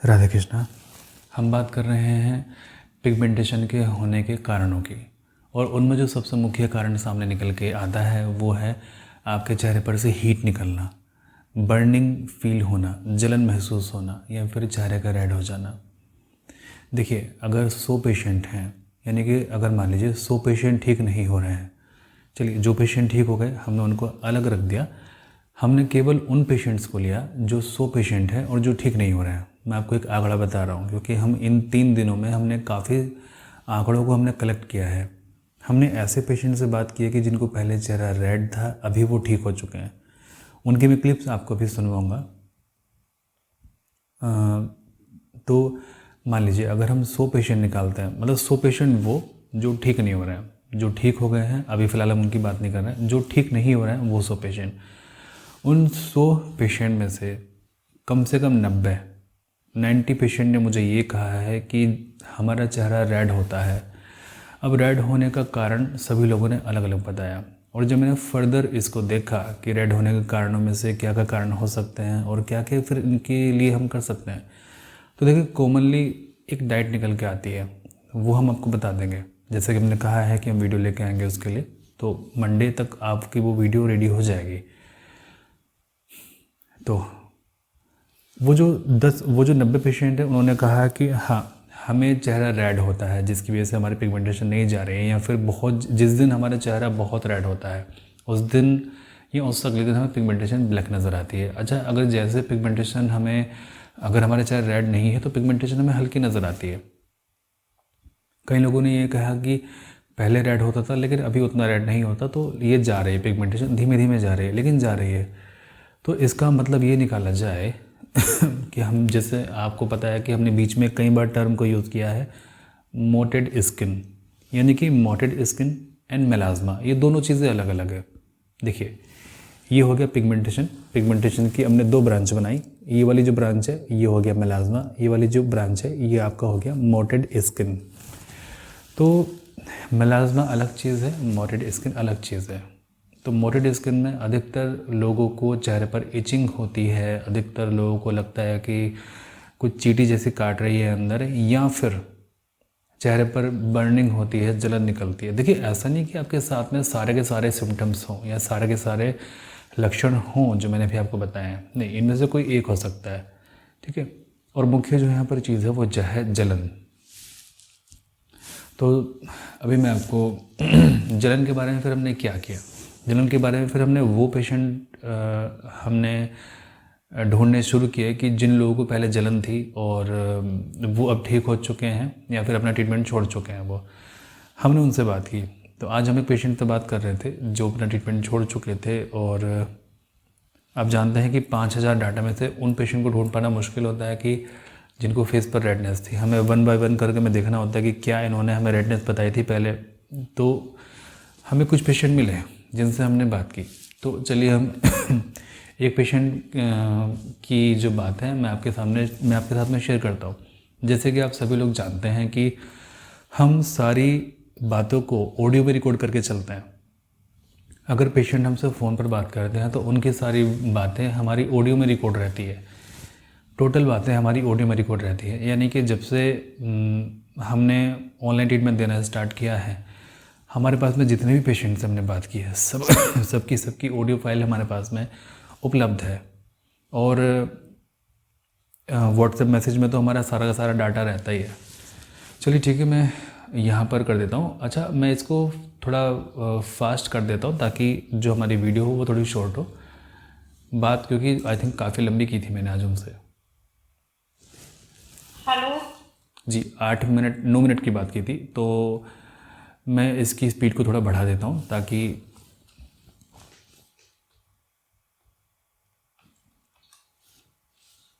राधे कृष्णा। हम बात कर रहे हैं पिगमेंटेशन के होने के कारणों की, और उनमें जो सबसे मुख्य कारण सामने निकल के आता है वो है आपके चेहरे पर से हीट निकलना, बर्निंग फील होना, जलन महसूस होना, या फिर चेहरे का रेड हो जाना। देखिए, अगर 100 पेशेंट हैं, यानी कि अगर मान लीजिए 100 पेशेंट ठीक नहीं हो रहे हैं, चलिए जो पेशेंट ठीक हो गए हमने उनको अलग रख दिया, हमने केवल उन पेशेंट्स को लिया जो 100 पेशेंट हैं और जो ठीक नहीं हो रहे हैं। मैं आपको एक आंकड़ा बता रहा हूँ, क्योंकि हम इन 3 दिनों में हमने काफ़ी आंकड़ों को हमने कलेक्ट किया है। हमने ऐसे पेशेंट से बात की है कि जिनको पहले चेहरा रेड था, अभी वो ठीक हो चुके हैं। उनकी मैं क्लिप्स आपको भी सुनवाऊँगा। तो मान लीजिए अगर हम 100 पेशेंट निकालते हैं, मतलब 100 पेशेंट वो जो ठीक नहीं हो रहे हैं, जो ठीक हो गए हैं अभी फ़िलहाल हम उनकी बात नहीं कर रहे हैं, जो ठीक नहीं हो रहे हैं वो 100 पेशेंट, उन 100 पेशेंट में से कम 90 पेशेंट ने मुझे ये कहा है कि हमारा चेहरा रेड होता है। अब रेड होने का कारण सभी लोगों ने अलग अलग बताया, और जब मैंने फर्दर इसको देखा कि रेड होने के कारणों में से क्या क्या कारण हो सकते हैं और क्या क्या फिर इनके लिए हम कर सकते हैं, तो देखिए कॉमनली एक डाइट निकल के आती है, वो हम आपको बता देंगे। जैसे कि हमने कहा है कि हम वीडियो लेके आएंगे उसके लिए, तो मंडे तक आपकी वो वीडियो रेडी हो जाएगी। तो वो जो 90 पेशेंट हैं उन्होंने कहा कि हाँ, हमें चेहरा रेड होता है, जिसकी वजह से हमारी पिगमेंटेशन नहीं जा रही है, या फिर जिस दिन हमारा चेहरा बहुत रेड होता है उस दिन या उस अगले दिन हमें पिगमेंटेशन ब्लैक नज़र आती है। अच्छा, अगर जैसे पिगमेंटेशन अगर हमारा चेहरा रेड नहीं है तो पिगमेंटेशन हमें हल्की नज़र आती है। कई लोगों ने ये कहा कि पहले रेड होता था लेकिन अभी उतना रेड नहीं होता, तो ये जा रही है पिगमेंटेशन, धीमे धीमे जा रही है लेकिन जा रही है। तो इसका मतलब ये निकाला जाए कि हम, जैसे आपको पता है कि हमने बीच में कई बार टर्म को यूज़ किया है मोटेड स्किन, यानी कि मोटेड स्किन एंड मेलाज्मा, ये दोनों चीज़ें अलग अलग है। देखिए, ये हो गया पिगमेंटेशन की हमने 2 ब्रांच बनाई, ये वाली जो ब्रांच है ये हो गया मेलाज्मा, ये वाली जो ब्रांच है ये आपका हो गया मोटेड स्किन। तो मेलाज्मा अलग चीज़ है, मोटेड स्किन अलग चीज़ है। तो मोटेड स्किन में अधिकतर लोगों को चेहरे पर इचिंग होती है, अधिकतर लोगों को लगता है कि कुछ चींटी जैसी काट रही है अंदर, या फिर चेहरे पर बर्निंग होती है, जलन निकलती है। देखिए, ऐसा नहीं कि आपके साथ में सारे के सारे सिम्टम्स हों या सारे के सारे लक्षण हों जो मैंने भी आपको बताए हैं, नहीं, इनमें से कोई एक हो सकता है, ठीक है। और मुख्य जो यहाँ पर चीज़ है वो है जलन। तो अभी मैं आपको जलन के बारे में फिर हमने क्या किया, जलन के बारे में फिर हमने वो पेशेंट हमने ढूंढने शुरू किए कि जिन लोगों को पहले जलन थी और वो अब ठीक हो चुके हैं या फिर अपना ट्रीटमेंट छोड़ चुके हैं, वो हमने उनसे बात की। तो आज हम एक पेशेंट से बात कर रहे थे जो अपना ट्रीटमेंट छोड़ चुके थे, और आप जानते हैं कि 5000 डाटा में से उन पेशेंट को ढूंढ पाना मुश्किल होता है कि जिनको फेस पर रेडनेस थी। हमें 1 बाय 1 करके मैं देखना होता है कि क्या इन्होंने हमें रेडनेस बताई थी पहले। तो हमें कुछ पेशेंट मिले जिनसे हमने बात की। तो चलिए हम एक पेशेंट की जो बात है मैं आपके साथ में शेयर करता हूँ। जैसे कि आप सभी लोग जानते हैं कि हम सारी बातों को ऑडियो में रिकॉर्ड करके चलते हैं। अगर पेशेंट हमसे फ़ोन पर बात करते हैं तो उनकी सारी बातें हमारी ऑडियो में रिकॉर्ड रहती है, टोटल बातें हमारी ऑडियो में रिकॉर्ड रहती है। यानी कि जब से हमने ऑनलाइन ट्रीटमेंट देना स्टार्ट किया है, हमारे पास में जितने भी पेशेंट से हमने बात की है सबकी ऑडियो फाइल हमारे पास में उपलब्ध है, और व्हाट्सएप मैसेज में तो हमारा सारा का सारा डाटा रहता ही है। चलिए ठीक है, मैं यहाँ पर कर देता हूँ। अच्छा, मैं इसको थोड़ा फास्ट कर देता हूँ ताकि जो हमारी वीडियो हो वो थोड़ी शॉर्ट हो बात, क्योंकि आई थिंक काफ़ी लंबी की थी मैंने आज उनसे। हेलो जी, 9 मिनट की बात की थी, तो मैं इसकी स्पीड को थोड़ा बढ़ा देता हूँ ताकि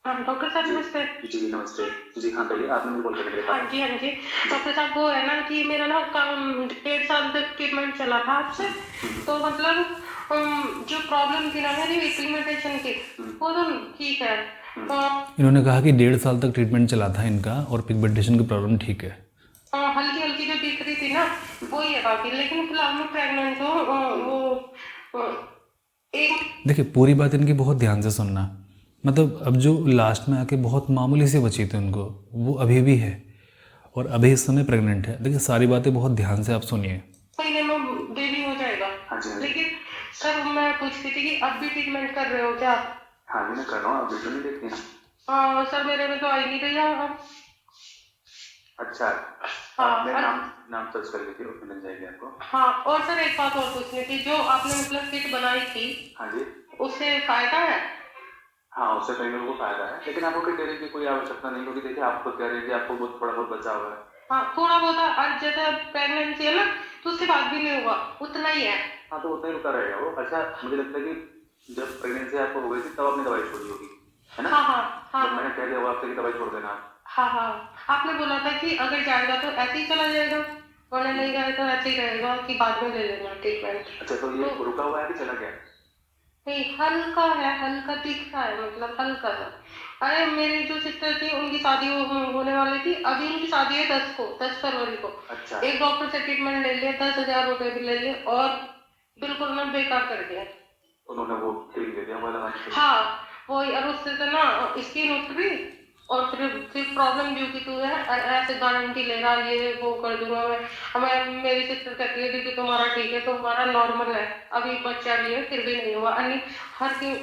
डॉक्टर साहब नमस्ते। जी नमस्ते। जी हाँ, कहिए, आपने मुझे कॉल करने के हाँ जी, हाँ जी। डॉक्टर साहब, वो है ना कि मेरा ना काम 1.5 साल तक ट्रीटमेंट चला था आपसे, तो मतलब जो प्रॉब्लम थी ना मेरी पिगमेंटेशन की, वो तो ठीक है। इन्होंने कहा कि 1.5 साल तक ट्रीटमेंट चला था इनका और पिगमेंटेशन की प्रॉब्लम ठीक है। हल्की हल्की जो दिख रही थी ना वो ही है बाकी, लेकिन फिलहाल मैं प्रेग्नेंट हूँ। वो एक देखिए, पूरी बात इनकी बहुत ध्यान से सुनना। मतलब अब जो लास्ट में आके बहुत मामूली सी बची थी उनको, वो अभी भी है और अभी इस समय प्रेग्नेंट है। देखिए सारी बातें बहुत ध्यान से आप सुनिए। महीने में बेबी हो जाएगा। हाँ जी, हाँ जी। लेकिन सर मैं पूछती थी कि अब भी ट्रीटमेंट कर रहे हो क्या? हाँ जी, मैं कर रहा हूँ। आप वीडियो नहीं देखती हैं? सर मेरे में तो आई नहीं रही है अब। अच्छा, हाँ, आपने नाम सर्च कर लीजिए, उसमें मिल जाएगी आपको। हाँ, और सर एक बात और पूछनी थी, जो आपने मतलब किट बनाई थी, हाँ जी, उससे फायदा है? हाँ, उससे कई लोगों को फायदा है, लेकिन आपको किट लेने की कोई आवश्यकता नहीं होगी। देखिए आपको कह रहे हैं कि आपको बहुत थोड़ा बहुत बचा हुआ है। हाँ, थोड़ा बहुत और जैसे प्रेगनेंसी है ना, तो उसके बाद भी नहीं हुआ, उतना ही है। हाँ, तो उतना ही रुका रहेगा वो। अच्छा, मुझे लगता है कि जब प्रेगनेंसी आपको हो गई थी तब आपने दवाई छोड़ी होगी, है ना? हाँ हाँ हाँ जब मैंने कह दिया वो आपसे कि दवाई छोड़ देना आप। हाँ हाँ, आपने बोला था कि अगर जाएगा तो ऐसे ही चला जाएगा, वरना नहीं गया तो ऐसे ही रहेगा कि बाद में ले लेना ट्रीटमेंट। अच्छा, तो ये रुका हुआ है कि चला गया? नहीं, हल्का है, हल्का दिख रहा है, मतलब हल्का सा। अरे मेरी जो सिस्टर थी उनकी शादी होने वाली थी, अभी उनकी शादी है 10 फरवरी को। अच्छा, एक डॉक्टर से ट्रीटमेंट ले लिया, 10,000 रुपए भी ले लिए और बिल्कुल ना बेकार कर दिया। उन्होंने वो क्रीम दे दिया, वो लगाने के लिए। हाँ, वही, और उससे तो ना स्किन उठ गई और फिर प्रॉब्लम ड्यू की तू है ऐसे गारंटी ले रहा, ये वो कर दूंगा मैं। हमें मेरी सिस्टर कहती है कि तुम्हारा ठीक है, तुम्हारा नॉर्मल है, अभी बच्चा भी है फिर भी नहीं हुआ। यानी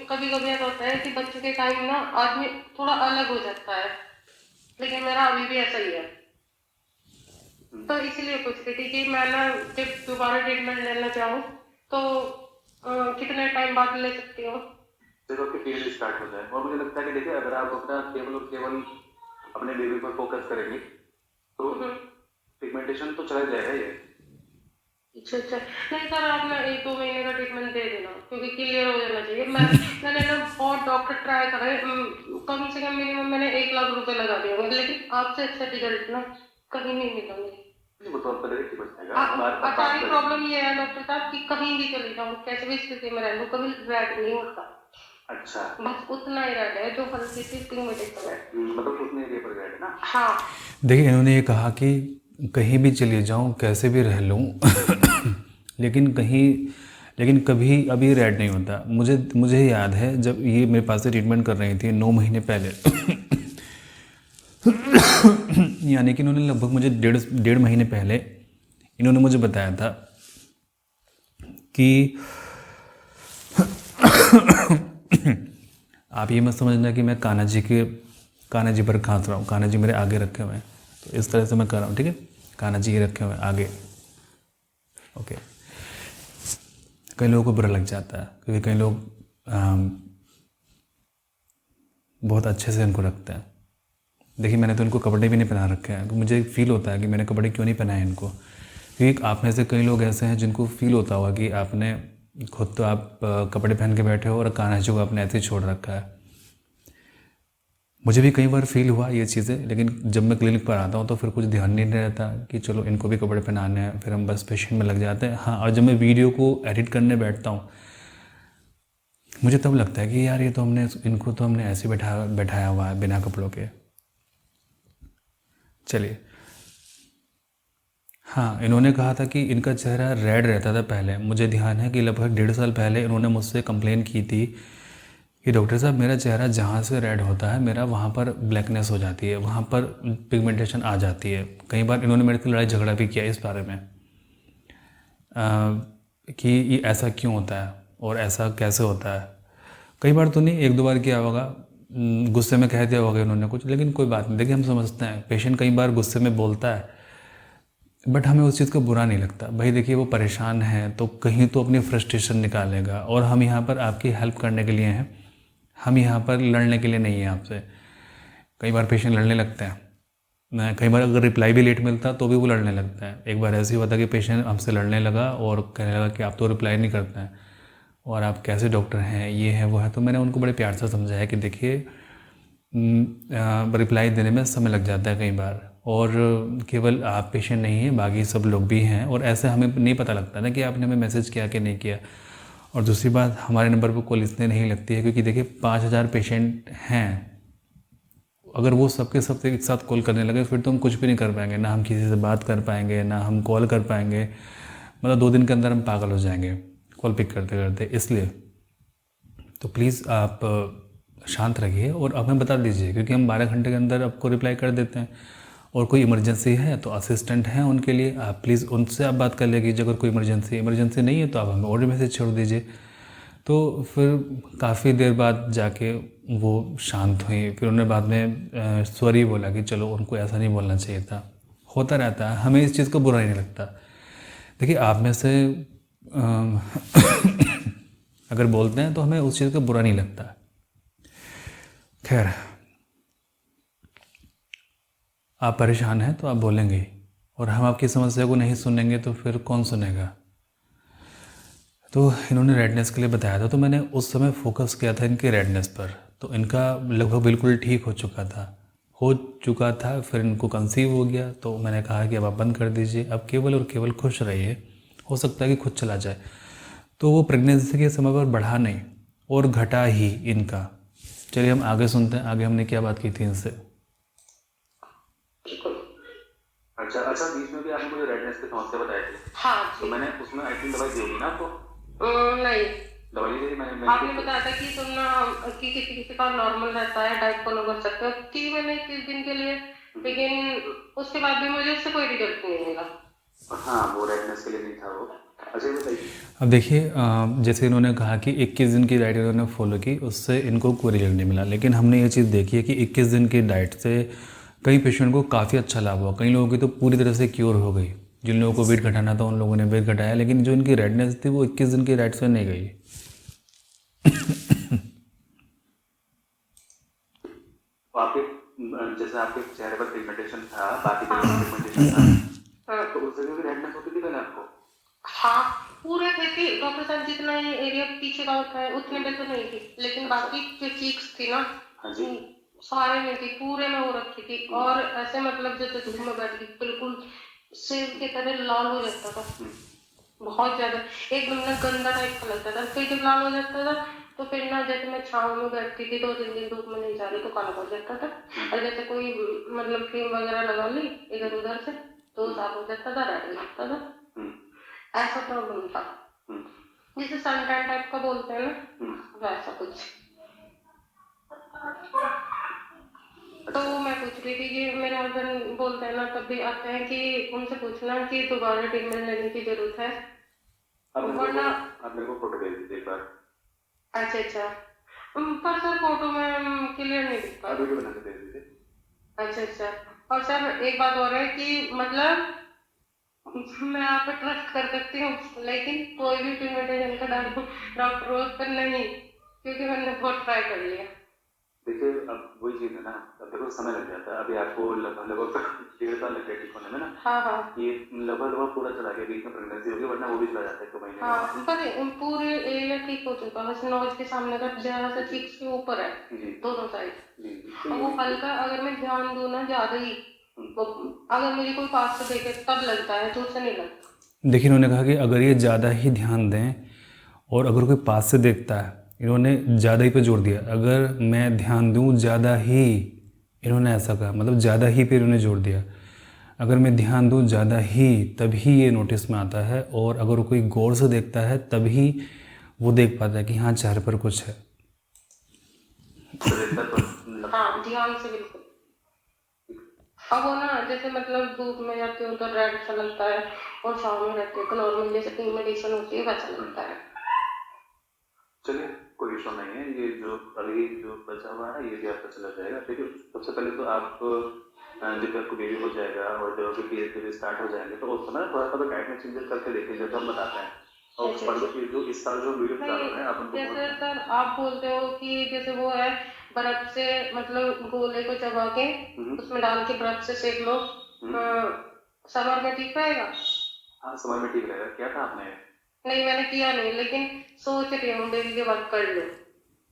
कभी कभी ऐसा होता है कि बच्चे के टाइम ना आदमी थोड़ा अलग हो जाता है, लेकिन मेरा अभी भी ऐसा ही है। तो इसलिए पूछती थी कि मैं ना जब दोबारा ट्रीटमेंट लेना चाहूँ तो कितने टाइम बाद ले सकती हूँ? जब आपकी पीरियड स्टार्ट हो जाए। और मुझे लगता है कि देखिए अगर आप अपना केवल और केवल अपने बेबी पर फोकस करेंगे तो पिगमेंटेशन तो चला जाएगा ये। अच्छा अच्छा, नहीं सर आप ना 1-2 महीने का ट्रीटमेंट दे देना, क्योंकि क्लियर हो जाना चाहिए। मैंने ना बहुत डॉक्टर ट्राई करे, कम से कम मिनिमम मैंने 1 लाख रुपए लगा दिए होंगे, लेकिन आपसे अच्छा रिजल्ट ना कहीं नहीं मिला मुझे। वो तो आपका डायरेक्ट बच जाएगा। सारी प्रॉब्लम ये है डॉक्टर साहब कि कहीं भी चली जाऊँ, कैसे भी स्थिति में रह लूँ, कभी रेड नहीं होता। अच्छा, बस उतना ही रेड है जो हल्की सी पिगमेंटेशन है। मतलब उतने एरिया पर गए ना? हाँ, देखिए इन्होंने ये कहा कि कहीं भी चले जाऊँ, कैसे भी रह लूँ लेकिन कभी अभी रेड नहीं होता। मुझे याद है जब ये मेरे पास से ट्रीटमेंट कर रही थी 9 महीने पहले यानी कि इन्होंने लगभग मुझे डेढ़ महीने पहले इन्होंने मुझे बताया था कि आप ये मत समझना कि मैं कान्हा जी पर खांस रहा हूँ। कान्हा जी मेरे आगे रखे हुए हैं, तो इस तरह से मैं कर रहा हूँ, ठीक है? कान्हा जी रखे हुए हैं आगे, ओके। कई लोगों को बुरा लग जाता है क्योंकि कई लोग बहुत अच्छे से इनको रखते हैं। देखिए मैंने तो इनको कपड़े भी नहीं पहना रखे हैं, मुझे फील होता है कि मैंने कपड़े क्यों नहीं पहनाए इनको, क्योंकि आप में से कई लोग ऐसे हैं जिनको फील होता होगा कि आपने खुद तो आप कपड़े पहन के बैठे हो और कान्हा जी को आपने ऐसे ही छोड़ रखा है। मुझे भी कई बार फील हुआ ये चीज़ें, लेकिन जब मैं क्लिनिक पर आता हूँ तो फिर कुछ ध्यान नहीं रहता कि चलो इनको भी कपड़े पहनाने हैं, फिर हम बस पेशेंट में लग जाते हैं। हाँ, और जब मैं वीडियो को एडिट करने बैठता हूँ मुझे तब लगता है कि यार ये तो इनको तो हमने ऐसे बैठाया हुआ है बिना कपड़ों के। चलिए, हाँ, इन्होंने कहा था कि इनका चेहरा रेड रहता था पहले। मुझे ध्यान है कि लगभग 1.5 साल पहले इन्होंने मुझसे कंप्लेन की थी कि डॉक्टर साहब मेरा चेहरा जहाँ से रेड होता है मेरा वहाँ पर ब्लैकनेस हो जाती है, वहाँ पर पिगमेंटेशन आ जाती है। कई बार इन्होंने मेरे से लड़ाई झगड़ा भी किया इस बारे में कि ये ऐसा क्यों होता है और ऐसा कैसे होता है। कई बार तो नहीं, 1-2 बार किया होगा, गुस्से में कह दिया होगा इन्होंने कुछ, लेकिन कोई बात नहीं। देखिए हम समझते हैं पेशेंट कई बार गुस्से में बोलता है, बट हमें उस चीज़ का बुरा नहीं लगता। भाई देखिए वो परेशान है तो कहीं तो अपनी फ्रस्ट्रेशन निकालेगा, और हम यहाँ पर आपकी हेल्प करने के लिए हैं, हम यहाँ पर लड़ने के लिए नहीं है आपसे। कई बार पेशेंट लड़ने लगते हैं, कई बार अगर रिप्लाई भी लेट मिलता तो भी वो लड़ने लगता है। एक बार ऐसे ही हुआ था कि पेशेंट हमसे लड़ने लगा और कहने लगा कि आप तो रिप्लाई नहीं करते हैं और आप कैसे डॉक्टर हैं, ये है वो है। तो मैंने उनको बड़े प्यार से समझाया कि देखिए रिप्लाई देने में समय लग जाता है कई बार, और केवल आप पेशेंट नहीं हैं, बाकी सब लोग भी हैं, और ऐसे हमें नहीं पता लगता ना कि आपने हमें मैसेज किया कि नहीं किया। और दूसरी बात, हमारे नंबर पर कॉल इसलिए नहीं लगती है क्योंकि देखिए 5000 पेशेंट हैं, अगर वो सबके सब एक साथ कॉल करने लगे फिर तो हम कुछ भी नहीं कर पाएंगे, ना हम किसी से बात कर पाएंगे, ना हम कॉल कर पाएंगे। मतलब 2 दिन के अंदर हम पागल हो जाएंगे कॉल पिक करते करते। इसलिए तो प्लीज़ आप शांत रहिए और हमें बता दीजिए, क्योंकि हम 12 घंटे के अंदर आपको रिप्लाई कर देते हैं। और कोई इमरजेंसी है तो असिस्टेंट हैं उनके लिए, आप प्लीज़ उनसे आप बात कर लीजिए। अगर कोई इमरजेंसी नहीं है तो आप हमें ऑडियो मैसेज छोड़ दीजिए। तो फिर काफ़ी देर बाद जाके वो शांत हुई। फिर उन्होंने बाद में सॉरी बोला कि चलो उनको ऐसा नहीं बोलना चाहिए था। होता रहता है, हमें इस चीज़ का बुरा नहीं लगता। देखिए आप में से अगर बोलते हैं तो हमें उस चीज़ का बुरा नहीं लगता। खैर, आप परेशान हैं तो आप बोलेंगे ही, और हम आपकी समस्या को नहीं सुनेंगे तो फिर कौन सुनेगा। तो इन्होंने रेडनेस के लिए बताया था, तो मैंने उस समय फोकस किया था इनके रेडनेस पर। तो इनका लगभग बिल्कुल ठीक हो चुका था। फिर इनको कंसीव हो गया, तो मैंने कहा कि अब आप बंद कर दीजिए, अब केवल और केवल खुश रहिए, हो सकता है कि खुद चला जाए। तो वो प्रेगनेंसी के समय पर बढ़ा नहीं और घटा ही इनका। चलिए हम आगे सुनते हैं, आगे हमने क्या बात की थी इनसे। अच्छा, बीच में भी आपने मुझे रेडनेस की समस्या बताई थी। हाँ तो मैंने उसमें आई थिंक दवाई दी होगी ना आपको? नहीं, दवाई दी थी मैंने आपने बताया था कि तुम ना कि किसी का नॉर्मल रहता है, डाइट फॉलो कर सकते हो, कि मैंने 21 दिन के लिए, लेकिन उसके बाद भी मुझे उससे कोई रिजल्ट नहीं मिला। हाँ, वो रेडनेस के लिए नहीं था वो। अच्छा, बताइए। अब देखिए, जैसे इन्होंने कहा कि 21 दिन की डाइट इन्होंने फॉलो की, उससे इनको कोई रिजल्ट नहीं मिला। लेकिन हमने ये चीज़ देखी है कि 21 दिन की डाइट से कई पेशेंट को काफ़ी अच्छा लाभ हुआ। कई लोगों की तो पूरी तरह से क्योर हो गई। जिन लोगों को वेट घटाना था उन लोगों ने वेट घटाया, लेकिन जो इनकी रेडनेस थी वो 21 दिन की डाइट से नहीं गई। आपके जैसे आपके चेहरे पर पिगमेंटेशन था, बाकी पिगमेंटेशन था, तो उस जगह भी रेडनेस होती थी पहले आपको? हाँ, पूरे थे कि डॉक्टर साहब जितना ये एरिया पीछे का होता है उतने में तो नहीं थी, लेकिन बाकी जो चीक्स थी ना, हाँ जी, सारे में थी, पूरे में हो रखी थी। और ऐसे मतलब जैसे धूप में बैठ गई, बिल्कुल सेब की तरह लाल हो जाता था, बहुत ज्यादा, एकदम ना गंदा टाइप का लगता था। फिर जब लाल हो जाता था तो फिर ना, जैसे मैं छाँव में बैठती थी 2-3 दिन धूप में नहीं जा रही तो काला पड़ जाता था। और जैसे कोई मतलब क्रीम वगैरह लगा ली इधर उधर से तो साफ हो जाता था, रेड लगता था। ऐसा प्रॉब्लम था, जिसे सनटैन टाइप का बोलते हैं ना, वैसा कुछ। तो मैं पूछ रही थी कि मेरे हस्बैंड बोलते हैं ना, तब भी आते हैं कि उनसे पूछना कि दोबारा ट्रीटमेंट लेने की जरूरत है, वरना आप मेरे को फोटो भेज दीजिए एक बार। अच्छा, पर सर फोटो में क्लियर नहीं दिखता। आप वीडियो बना के भेज दीजिए। अच्छा, और सर एक बात और है कि मतलब मैं आप पे ट्रस्ट कर सकती हूँ, लेकिन कोई भी पिगमेंटेशन का डॉक्टर रोज पर नहीं, क्योंकि मैंने बहुत ट्राई कर लिया। देखिए, अब वही चीज़ है ना, अब देखो समय लग जाता है। अभी आपको लगभग 1.5 साल लग गया ठीक होने में ना। हाँ, ये लगभग पूरा चला गया, बीच में प्रेगनेंसी होगी, वरना वो भी चला जाता है 2 महीने। हाँ, पर पूरे एरिया ठीक हो चुका, बस नोज के सामने का जरा सा चीक्स के ऊपर है, दोनों साइड। और वो हल्का, अगर मैं ध्यान दूँ ना ज्यादा ही, अगर मुझे कोई पास से देखे तब लगता है, दूर से नहीं लगता। देखिए, इन्होंने कहा कि अगर ये ज़्यादा ही ध्यान दें और अगर कोई पास से देखता है, इन्होंने ज़्यादा ही पे जोर दिया, अगर मैं ध्यान दूं ज़्यादा ही, इन्होंने ऐसा कहा, मतलब ज़्यादा ही पे इन्होंने जोर दिया। अगर मैं ध्यान दूं ज़्यादा ही, तभी ये नोटिस में आता है, और अगर कोई गौर से देखता है तभी वो देख पाता है कि हाँ चेहरे पर कुछ है। हाँ, ध्यान से बिल्कुल। अब वो ना, जैसे मतलब धूप में जाती हूँ तो रेड सा लगता है, और शाम में रहती है नॉर्मल जैसे पिगमेंटेशन होती है वैसा लगता है। चलिए, कोई इशू नहीं है। ये जो अभी जो बचा हुआ है ये भी आपका चला जाएगा। देखिए, सबसे पहले तो आप जब आपको बेबी हो जाएगा और जब आपके पीरियड स्टार्ट हो जाएंगे तो उस समय थोड़ा सा डाइट में चेंजेस करके देखिए, जैसे हम बताते हैं। और जो इस साल जो वीडियो डाल रहे हैं आप उनको, जैसे सर आप बोलते हो कि जैसे वो है बर्फ से, मतलब गोले को चबा के उसमें डाल के बर्फ से सेक लो, समर में ठीक रहेगा? हाँ, समर में ठीक रहेगा। क्या था आपने? नहीं, मैंने किया नहीं, लेकिन सोच रही हूँ बेबी के बाद कर लो।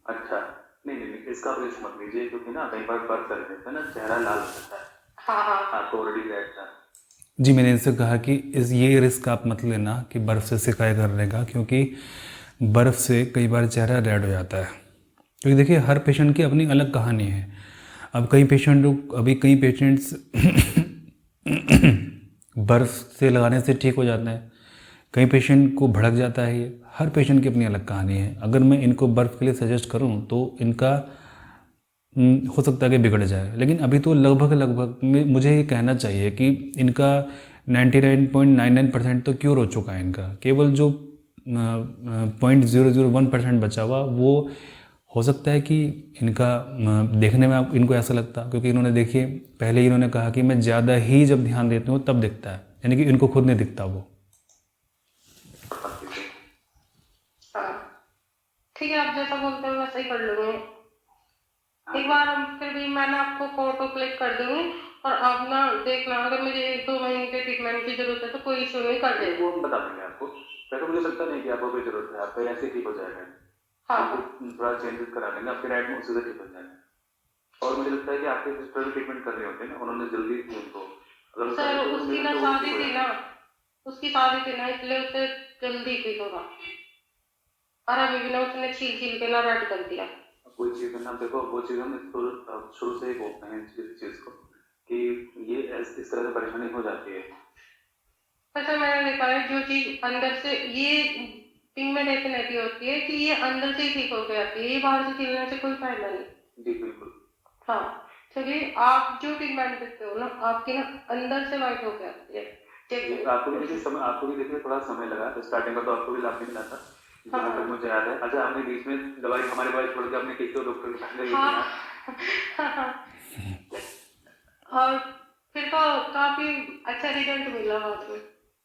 अच्छा, नहीं, इसका आप रिस्क मत लीजिए, क्योंकि ना कई बार बर्फ कर देते हैं ना, चेहरा लाल हो जाता है। हाँ, आपको ऑलरेडी रेड था। जी, मैंने इनसे कहा कि ये रिस्क आप मत लेना कि बर्फ़ से सिकाई करने का, क्योंकि बर्फ़ से कई बार चेहरा रेड हो जाता है। क्योंकि देखिए, हर पेशेंट की अपनी अलग कहानी है। अब कई पेशेंट्स बर्फ़ से लगाने से ठीक हो जाते हैं, कई पेशेंट को भड़क जाता है। ये हर पेशेंट की अपनी अलग कहानी है। अगर मैं इनको बर्फ़ के लिए सजेस्ट करूं तो इनका हो सकता है कि बिगड़ जाए, लेकिन अभी तो लगभग मुझे ये कहना चाहिए कि इनका 99.99% तो क्योर हो चुका है इनका। केवल जो 0.001% बचा हुआ वो हो सकता है कि इनका देखने में इनको ऐसा लगता, क्योंकि इन्होंने देखिए पहले ही इन्होंने कहा कि मैं ज़्यादा ही जब ध्यान देती हूँ तब दिखता है, यानी कि इनको खुद नहीं दिखता वो। हाँ ठीक है, आप जैसा बोलते हो वैसा ही कर लूंगी। एक बार हम फिर भी मैंने आपको फोटो क्लिक कर दूंगी और आप ना देखना, अगर मुझे 1-2 महीने के ट्रीटमेंट की जरूरत है तो कोई इशू नहीं, कर देंगे। वो हम बता देंगे आपको। वैसे मुझे लगता नहीं कि आपको कोई जरूरत है, आपका ऐसे ठीक हो जाएगा। हाँ आपको थोड़ा चेंजेस करा देंगे, आपके डाइट में उसी से ठीक हो जाएगा। और मुझे लगता है कि आपके सिस्टर भी ट्रीटमेंट कर रहे होते हैं ना, उन्होंने जल्दी थी उनको। सर उसकी ना शादी थी ना, उसकी शादी थी ना, इसलिए उसे जल्दी ठीक होगा। और अभी भी ना उसने छील के ना रेड कर दिया। कोई चीज़ है ना, देखो वो चीज़ हम शुरू से ही बोलते हैं इस चीज़ को कि ये इस तरह से परेशानी हो जाती है। ऐसा मैंने देखा है, जो चीज अंदर से ये पिगमेंटेशन ऐसी होती है कि ये अंदर से ही ठीक हो जाती है, ये बाहर से छीलने से कोई फायदा नहीं। जी बिल्कुल। हाँ चलिए, आप जो पिगमेंट देखते हो ना, आपकी ना अंदर से वाइट हो जाती है। आपको भी देखिए थोड़ा समय लगा, स्टार्टिंग में तो आपको भी लाभ नहीं मिला था, जहाँ तक मुझे याद है। अच्छा, आपने बीच में दवाई हमारे पास छोड़ के आपने किसी डॉक्टर के पास हाँ और फिर तो काफी अच्छा रिजल्ट मिला बाद में।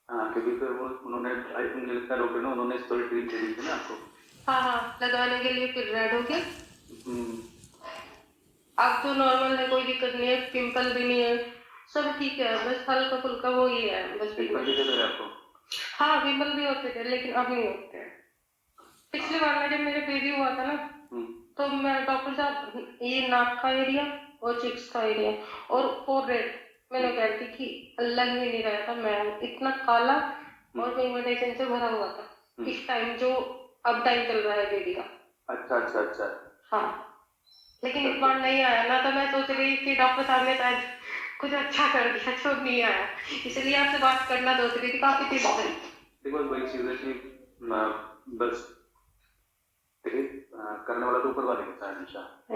हाँ, क्योंकि फिर वो उन्होंने मुझे लगता है डॉक्टर ने उन्होंने स्टोरी क्रीम दे दी थी ना आपको। हाँ लगाने के लिए, फिर रेड हो गया। अब तो नॉर्मल है, कोई दिक्कत नहीं है, पिंपल भी नहीं है, सब ठीक है, बस हल्का फुल्का वो ही है बस। पिंपल भी थे आपको? हाँ पिंपल भी होते थे, लेकिन अब नहीं होते हैं। पिछली बार में जब मेरे बेबी हुआ था ना, तो मैं डॉक्टर साहब ये नाक का एरिया और चिक्स का एरिया और फोरहेड मैंने कहती कि अलग ही नहीं रहा था, मैं इतना काला और पिगमेंटेशन से भरा हुआ था इस टाइम, जो अब टाइम चल रहा है बेबी का। अच्छा। हाँ लेकिन इस बार नहीं आया ना, तो मैं सोच रही थी डॉक्टर साहब ने शायद कुछ अच्छा कर दिया तो नहीं आया, इसलिए आपसे बात करना सोच रही थी काफी दिन से। देखो वही चीज है कि बस करने वाला तो ऊपर वाले होता है हमेशा। तो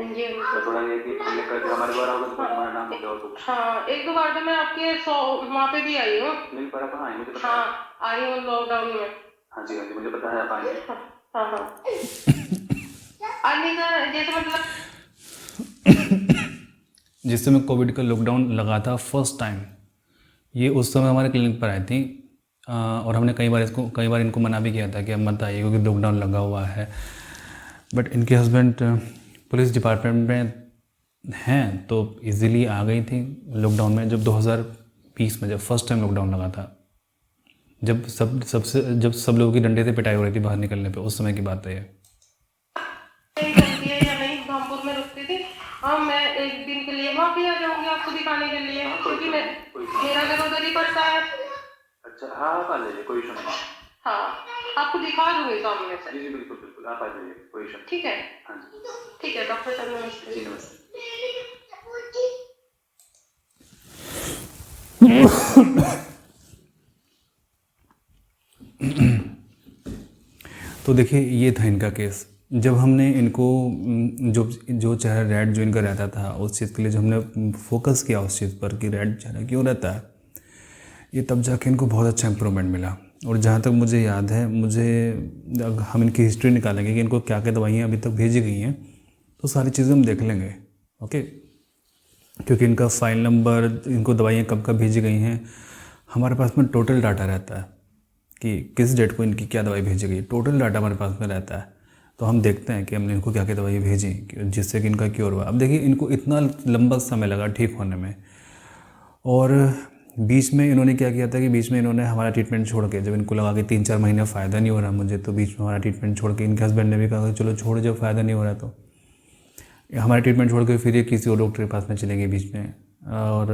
थोड़ा ये कि हमने कर दिया, हमारे द्वारा होगा तो हमारा नाम हो गया। हाँ 1-2 बार तो मैं आपके वहाँ पे भी आई हूँ। नहीं पता कहाँ आई मुझे पता। हाँ आई हूँ लॉकडाउन में। हाँ जी मुझे पता है आप आएंगे। हाँ जैसे मतलब जिस समय कोविड का लॉकडाउन लगा था फर्स्ट टाइम, ये उस समय हमारे क्लिनिक पर आई थी और हमने कई बार इनको मना भी किया था कि अब मत आइए क्योंकि लॉकडाउन लगा हुआ है। बट इनके हस्बैंड पुलिस डिपार्टमेंट में हैं तो इजीली आ गई थी लॉकडाउन में, जब 2020 में जब फर्स्ट टाइम लॉकडाउन लगा था, जब सब लोगों की डंडे से पिटाई हो रही थी बाहर निकलने पे, उस समय की बात है ये। धामपुर में रुकती थी और मैं एक दिन के लिए वहाँ भी आ जाऊंगी आपको दिखाने के लिए, क्योंकि मेरा घर उधर ही पड़ता है। अच्छा हाँ आप आ जाइए, कोई इशू नहीं। हाँ आपको दिखा दूंगी सामने से। जी बिल्कुल आप आ जाइए, कोई इशू। ठीक है। हाँ जी ठीक है डॉक्टर साहब नमस्ते। जी नमस्ते। तो देखिए ये था इनका केस। जब हमने इनको जो चेहरा रेड जो इनका रहता था उस चीज़ के लिए जो हमने फोकस किया उस चीज़ पर कि रेड चेहरा क्यों रहता है, ये तब जाके इनको बहुत अच्छा इंप्रूवमेंट मिला। और जहाँ तक मुझे याद है, हम इनकी हिस्ट्री निकालेंगे कि इनको क्या क्या दवाइयाँ अभी तक भेजी गई हैं, तो सारी चीज़ें हम देख लेंगे। ओके, क्योंकि इनका फाइल नंबर, इनको दवाइयाँ कब कब भेजी गई हैं, हमारे पास में टोटल डाटा रहता है कि किस डेट को इनकी क्या दवाई भेजी गई, टोटल डाटा हमारे पास में रहता है। तो हम देखते हैं कि हमने इनको क्या क्या दवाई भेजी जिससे कि इनका क्योर हुआ। अब देखिए इनको इतना लंबा समय लगा ठीक होने में, और बीच में इन्होंने क्या किया था कि बीच में इन्होंने हमारा ट्रीटमेंट छोड़ के, जब इनको लगा कि 3-4 महीने फ़ायदा नहीं हो रहा मुझे, तो बीच में हमारा ट्रीटमेंट छोड़ के इनके हस्बैंड ने भी कहा कि चलो छोड़, जब फ़ायदा नहीं हो रहा तो हमारा ट्रीटमेंट छोड़ के फिर ये किसी और डॉक्टर के पास में चलेंगे बीच में। और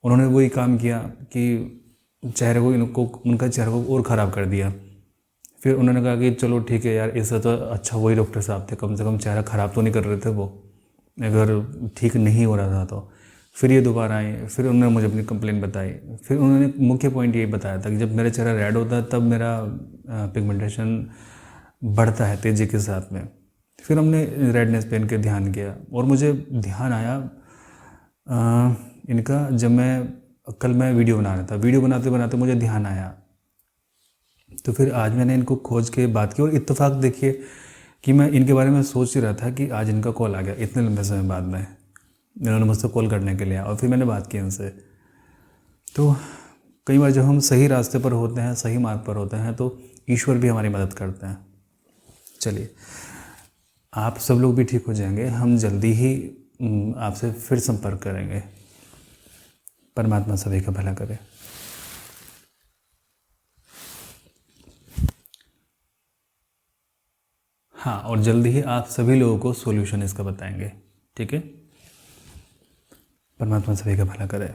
उन्होंने वही काम किया कि चेहरे को उनका चेहरा को और ख़राब कर दिया। फिर उन्होंने कहा कि चलो ठीक है यार, इससे तो अच्छा वही डॉक्टर साहब थे, कम से कम चेहरा ख़राब तो नहीं कर रहे थे वो, अगर ठीक नहीं हो रहा था तो। फिर ये दोबारा आए, फिर उन्होंने मुझे अपनी कंप्लेंट बताई। फिर उन्होंने मुख्य पॉइंट यही बताया था कि जब मेरा चेहरा रेड होता है तब मेरा पिगमेंटेशन बढ़ता है तेज़ी के साथ में। फिर हमने रेडनेस पेन के ध्यान किया और मुझे ध्यान आया इनका, जब कल मैं वीडियो बना रहा था, वीडियो बनाते बनाते मुझे ध्यान आया, तो फिर आज मैंने इनको खोज के बात की। और इत्तेफाक देखिए कि मैं इनके बारे में सोच ही रहा था कि आज इनका कॉल आ गया इतने लंबे समय बाद में, इन्होंने मुझसे कॉल करने के लिए, और फिर मैंने बात की इनसे। तो कई बार जब हम सही रास्ते पर होते हैं, सही मार्ग पर होते हैं, तो ईश्वर भी हमारी मदद करते हैं। चलिए, आप सब लोग भी ठीक हो जाएंगे, हम जल्दी ही आपसे फिर संपर्क करेंगे। परमात्मा सभी का भला करे। हाँ, और जल्दी ही आप सभी लोगों को सॉल्यूशन इसका बताएंगे, ठीक है। परमात्मा सभी का भला करे।